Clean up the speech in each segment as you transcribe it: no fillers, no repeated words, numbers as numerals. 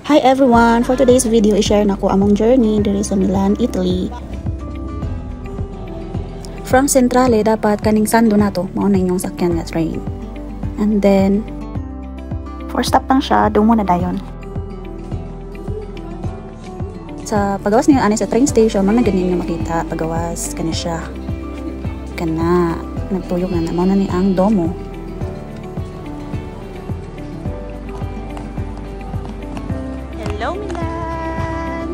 Hi everyone! For today's video, i-share na ko among journey diri sa Milan, Italy. From Centrale, dapat kaning Sando na to, mao na inyong sakyan nga train. And then, 4 stop lang siya, doon muna dayon. Sa pagawas niyo ani sa train station, man na ganyan niyo makita pagawas kani siya. Kana nagtuyok na mao na ni ang Domo. Hello Milan.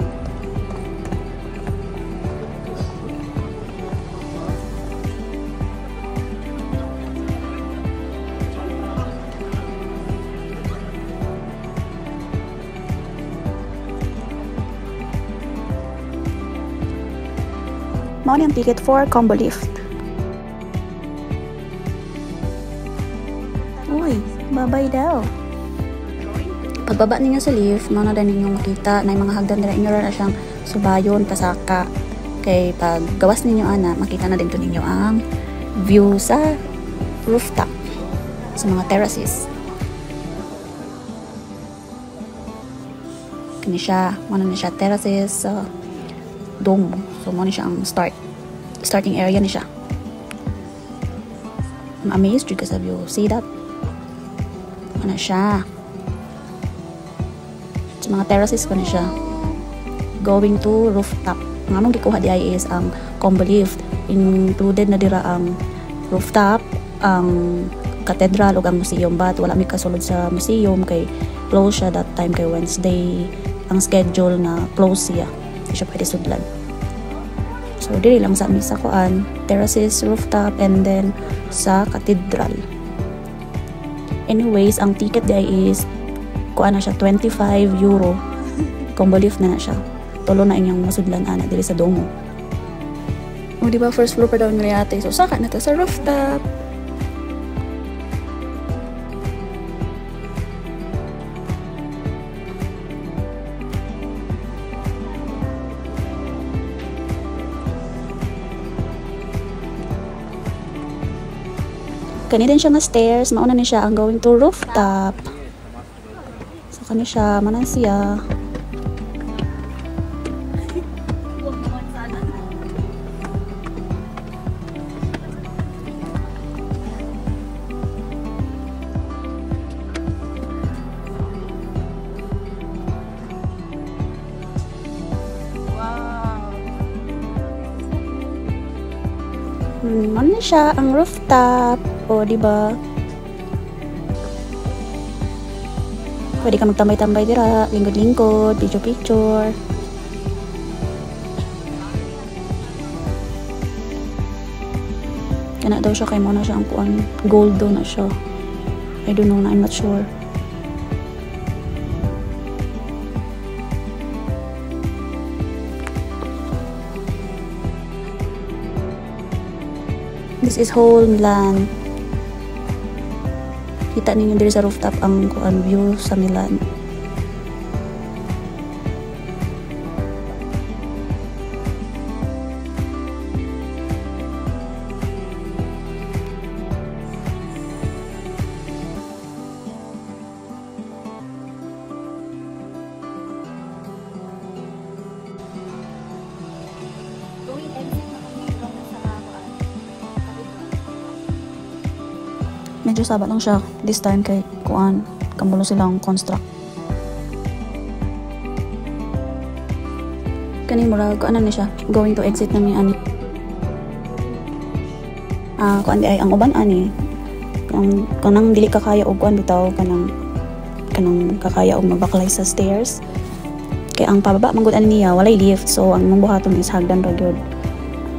Mao ni ang ticket for combo lift. Uy, babay daw. Pagbaba ninyo sa lift, mao na din ninyo makita na yung mga hagdan nila inyo na siyang subayon, pasaka. Kay pag gawas ninyo ana, makita na din to ninyo ang view sa rooftop, sa mga terraces. Kani siya, mao na siya terraces sa dome. So mao ni siya ang starting area ni siya. I'm amazed because of you. See that? Ano siya? Sa mga terraces ko na siya. Going to rooftop. Ang among gikuha di ay is ang combo lift. Included na dira ang rooftop, ang cathedral ug ang museum, but wala mi kasulod sa museum kay close siya that time kay Wednesday ang schedule na close siya. Di siya pwede sudlan. So diri lang sa misa koan, terraces, rooftop, and then sa cathedral. Anyways, ang ticket di is kuan na siya 25 euro. Combo lift na siya. Tulo na inyong masudlan ana diri sa Domo. O di ba first floor pa daw ni ate. So saka na to sa rooftop. Kani din siya nga stairs, mauna ni siya ang going to rooftop. So kani siya, manan siya. Manan siya ang rooftop. O, diba? Pwede ka magtambay-tambay dira, lingkod-lingkod, picture-picture. Kana daw siya kay mo na siya ang kuan, gold daw na siya. I don't know na, I'm not sure. This is whole Milan. Kita ninyo diri sa rooftop ang kuan view sa Milan. Medyo sabat lang siya this time kay kuan kamulo silang construct. Kani mura ko ano na siya going to exit na mi ani. Kuan di ay ang uban ani kanang dili ka kaya og kuan bitaw kanang kakaya og mabaklay sa stairs. Kay ang pababa manggod ani niya walay lift, so ang mambuhaton is hagdan ra gyud.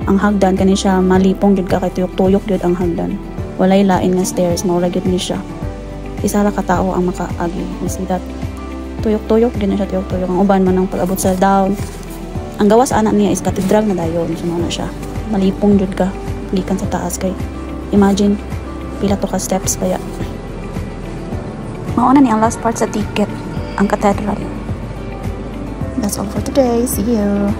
Ang hagdan kani siya malipong gyud ka kay tuyok-tuyok gyud ang hagdan. Walay lain nga stairs, maura gyud ni siya. Isa ra ka tawo ang makaagi. You see that? Tuyok-tuyok din na siya, tuyok-tuyok. Ang uban man ang pag-abot sa down. Ang gawas ana niya is cathedral na dayon. So na siya. Malipong jud ka gikan sa taas kay. Imagine pila to ka steps kaya. Mao na ni ang last part sa ticket, ang cathedral. That's all for today. See you.